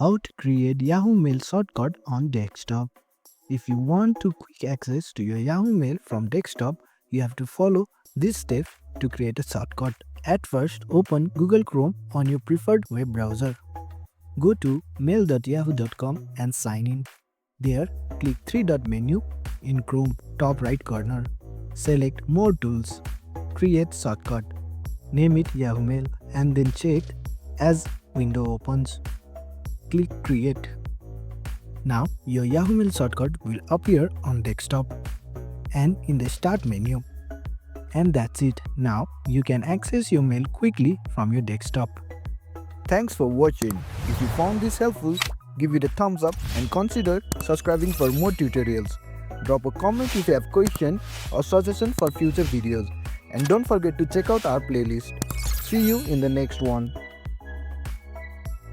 How to create Yahoo Mail shortcut on desktop. If you want to quick access to your Yahoo Mail from desktop, you have to follow this step to create a shortcut. At first, open Google Chrome on your preferred web browser. Go to mail.yahoo.com and sign in. There, click three-dot menu in Chrome top right corner. Select More Tools. Create shortcut. Name it Yahoo Mail and then check as window opens. Click Create. Now your Yahoo Mail shortcut will appear on desktop and in the Start menu. And that's it. Now you can access your mail quickly from your desktop. Thanks for watching. If you found this helpful, give it a thumbs up and consider subscribing for more tutorials. Drop a comment if you have question or suggestion for future videos. And don't forget to check out our playlist. See you in the next one.